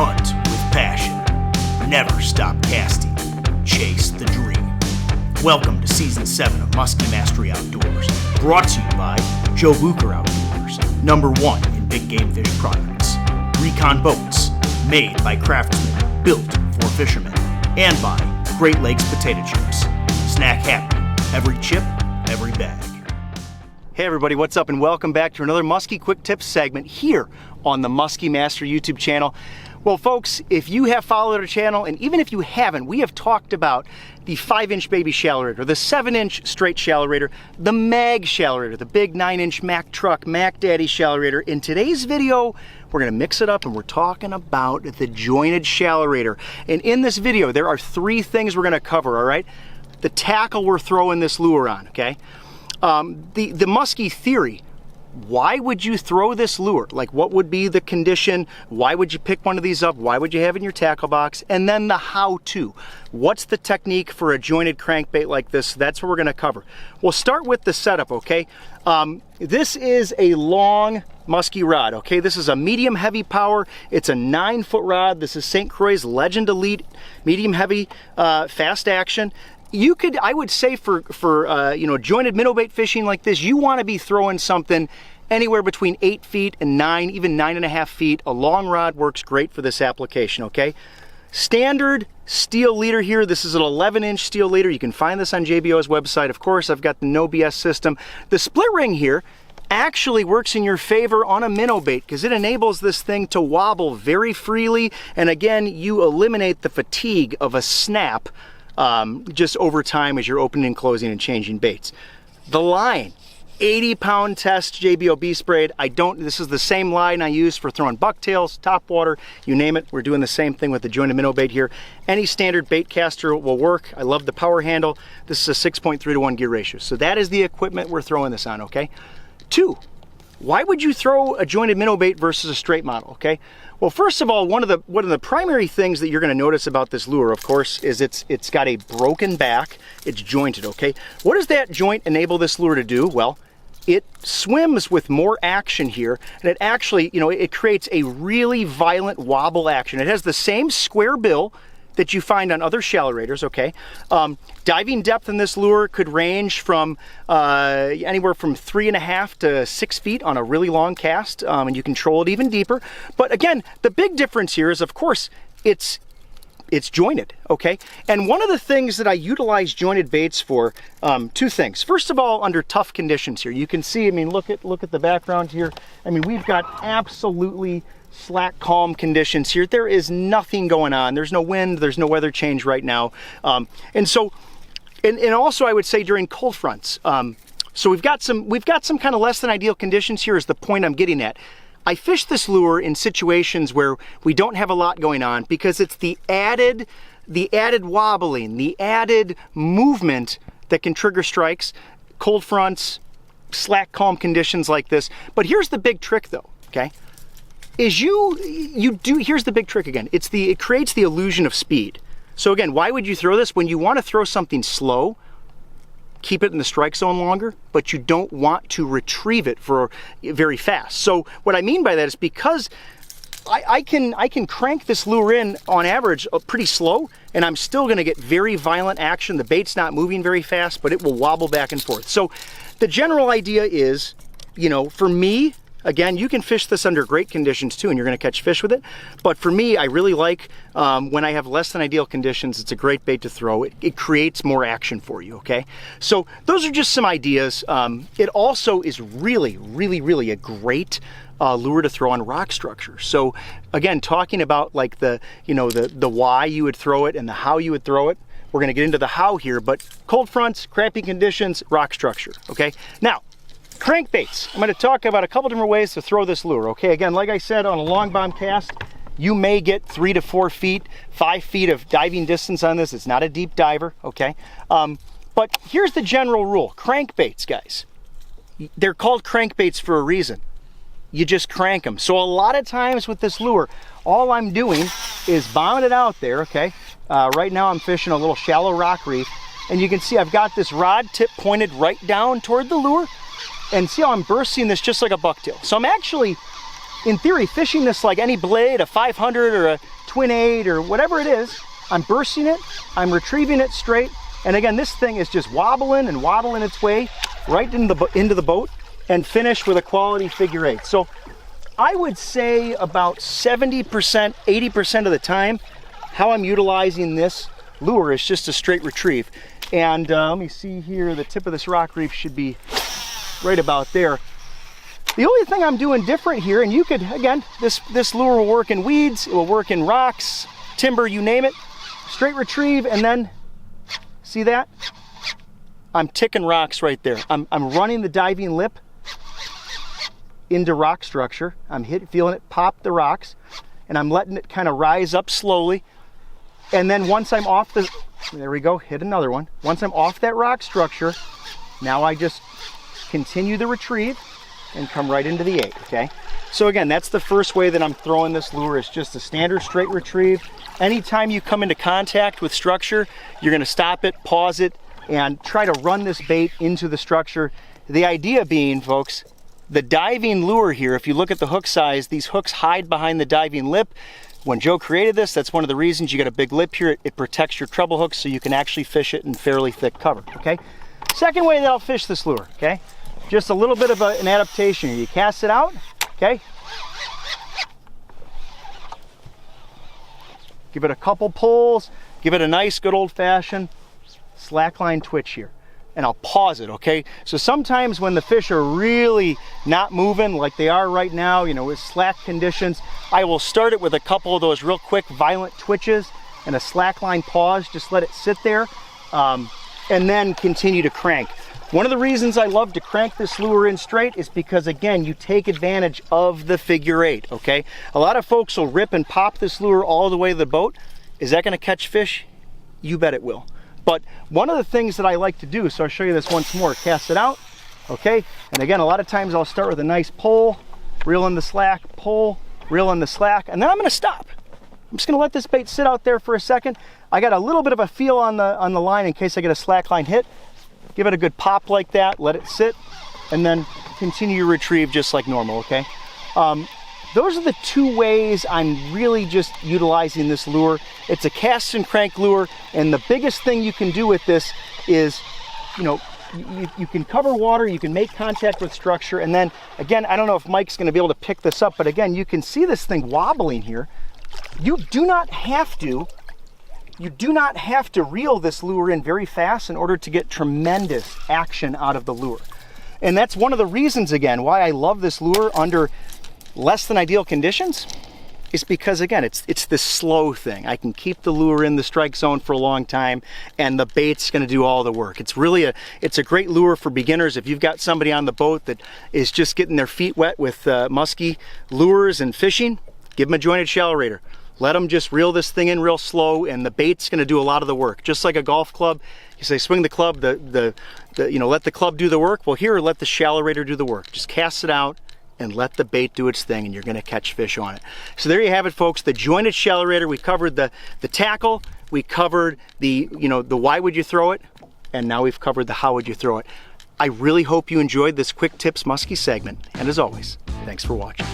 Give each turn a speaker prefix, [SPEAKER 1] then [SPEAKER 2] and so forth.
[SPEAKER 1] Hunt with passion. Never stop casting. Chase the dream. Welcome to Season 7 of Musky Mastery Outdoors. Brought to you by Bucher Outdoors. #1 in big game fish products. Recon Boats. Made by craftsmen. Built for fishermen. And by Great Lakes Potato Chips. Snack happy. Every chip, every bag.
[SPEAKER 2] Hey everybody, what's up, and welcome back to another Musky Quick Tips segment here on the Musky Master YouTube channel. Well folks, if you have followed our channel, and even if you haven't, we have talked about the 5-inch baby ShallowRaider, the 7-inch straight ShallowRaider, the mag ShallowRaider, the big 9-inch Mac truck, Mac Daddy ShallowRaider. In today's video, we're gonna mix it up and we're talking about the jointed ShallowRaider. And in this video, there are 3 things we're gonna cover, all right? The tackle we're throwing this lure on, okay? The musky theory. Why would you throw this lure? Like, what would be the condition? Why would you pick one of these up? Why would you have it in your tackle box? And then the how-to. What's the technique for a jointed crankbait like this? That's what we're gonna cover. We'll start with the setup, okay? This is a long musky rod, okay? This is a medium heavy power. It's a 9-foot rod. This is St. Croix Legend Elite, medium heavy, fast action. You could, I would say for you know, jointed minnow bait fishing like this, you want to be throwing something anywhere between 8 feet and 9, even 9.5 feet. A long rod works great for this application, okay? Standard steel leader here. This is an 11-inch steel leader. You can find this on JBO's website. Of course, I've got the no BS system. The split ring here actually works in your favor on a minnow bait because it enables this thing to wobble very freely. And again, you eliminate the fatigue of a snap just over time as you're opening and closing and changing baits. The line, 80-pound test JBO bee sprayed. This is the same line I use for throwing bucktails, topwater, you name it. We're doing the same thing with the jointed minnow bait here. Any standard bait caster will work. I love the power handle. This is a 6.3-to-1 gear ratio. So that is the equipment we're throwing this on, okay? 2, why would you throw a jointed minnow bait versus a straight model, okay? Well, first of all, one of the primary things that you're gonna notice about this lure, of course, is it's got a broken back. It's jointed, okay? What does that joint enable this lure to do? Well, it swims with more action here, and it actually, you know, it creates a really violent wobble action. It has the same square bill that you find on other ShallowRaiders, okay? Diving depth in this lure could range from anywhere from 3.5 to 6 feet on a really long cast, and you control it even deeper. But again, the big difference here is, of course, it's jointed, okay? And one of the things that I utilize jointed baits for, 2 things. First of all, under tough conditions here, you can see, I mean, look at the background here. I mean, we've got absolutely slack, calm conditions here. There is nothing going on. There's no wind, there's no weather change right now. And also I would say during cold fronts. So we've got some kind of less than ideal conditions here is the point I'm getting at. I fish this lure in situations where we don't have a lot going on because it's the added wobbling, the added movement that can trigger strikes, cold fronts, slack, calm conditions like this. But here's the big trick though, okay? Here's the big trick again. It creates the illusion of speed. So again, why would you throw this? When you want to throw something slow, keep it in the strike zone longer, but you don't want to retrieve it for very fast. So what I mean by that is because I can crank this lure in on average pretty slow, and I'm still gonna get very violent action. The bait's not moving very fast, but it will wobble back and forth. So the general idea is, you know, for me, again, you can fish this under great conditions too, and you're gonna catch fish with it. But for me, I really like when I have less than ideal conditions, it's a great bait to throw. It creates more action for you, okay? So those are just some ideas. It also is really, really, really a great lure to throw on rock structures. So again, talking about like the why you would throw it and the how you would throw it. We're gonna get into the how here, but cold fronts, crappy conditions, rock structure, okay? Now, crankbaits. I'm going to talk about a couple different ways to throw this lure, okay? Again, like I said, on a long bomb cast, you may get 3 to 4 feet, 5 feet of diving distance on this. It's not a deep diver, okay? But here's the general rule. Crankbaits, guys, they're called crankbaits for a reason. You just crank them. So a lot of times with this lure, all I'm doing is bombing it out there, okay? Right now I'm fishing a little shallow rock reef, and you can see I've got this rod tip pointed right down toward the lure. And see how I'm bursting this just like a bucktail. So I'm actually in theory, fishing this like any blade, a 500 or a twin 8 or whatever it is, I'm bursting it, I'm retrieving it straight, and again, this thing is just wobbling and waddling its way right into the boat and finish with a quality figure 8. So I would say about 70%, 80% of the time, how I'm utilizing this lure is just a straight retrieve. And let me see here, the tip of this rock reef should be right about there. The only thing I'm doing different here, and you could, again, this lure will work in weeds, it will work in rocks, timber, you name it. Straight retrieve, and then, see that? I'm ticking rocks right there. I'm running the diving lip into rock structure. I'm feeling it pop the rocks, and I'm letting it kind of rise up slowly. And then once I'm off the, there we go, hit another one. Once I'm off that rock structure, now I just continue the retrieve and come right into the 8, okay? So again, that's the first way that I'm throwing this lure, is just a standard straight retrieve. Anytime you come into contact with structure, you're gonna stop it, pause it, and try to run this bait into the structure. The idea being, folks, the diving lure here, if you look at the hook size, these hooks hide behind the diving lip. When Joe created this, that's one of the reasons you got a big lip here. It protects your treble hooks so you can actually fish it in fairly thick cover, okay? Second way that I'll fish this lure, okay? Just a little bit of an adaptation here. You cast it out, okay? Give it a couple pulls, give it a nice good old-fashioned slackline twitch here. And I'll pause it, okay? So sometimes when the fish are really not moving like they are right now, you know, with slack conditions, I will start it with a couple of those real quick violent twitches and a slackline pause, just let it sit there, and then continue to crank. One of the reasons I love to crank this lure in straight is because, again, you take advantage of the figure 8, okay? A lot of folks will rip and pop this lure all the way to the boat. Is that gonna catch fish? You bet it will. But one of the things that I like to do, so I'll show you this once more, cast it out, okay? And again, a lot of times I'll start with a nice pull, reel in the slack, pull, reel in the slack, and then I'm gonna stop. I'm just gonna let this bait sit out there for a second. I got a little bit of a feel on the line in case I get a slack line hit. Give it a good pop like that, let it sit, and then continue your retrieve just like normal, okay? Those are the two ways I'm really just utilizing this lure. It's a cast and crank lure, and the biggest thing you can do with this is, you know, you can cover water, you can make contact with structure, and then, again, I don't know if Mike's gonna be able to pick this up, but again, you can see this thing wobbling here. You do not have to reel this lure in very fast in order to get tremendous action out of the lure. And that's one of the reasons, again, why I love this lure under less than ideal conditions, is because, again, it's this slow thing. I can keep the lure in the strike zone for a long time, and the bait's gonna do all the work. It's really it's a great lure for beginners. If you've got somebody on the boat that is just getting their feet wet with musky lures and fishing, give them a jointed ShallowRaider. Let them just reel this thing in real slow, and the bait's gonna do a lot of the work. Just like a golf club, you say swing the club, you know, let the club do the work. Well, here, let the ShallowRaider do the work. Just cast it out and let the bait do its thing, and you're gonna catch fish on it. So there you have it, folks, the jointed ShallowRaider. We covered the tackle, we covered the, you know, the why would you throw it, and now we've covered the how would you throw it. I really hope you enjoyed this Quick Tips Muskie segment, and as always, thanks for watching.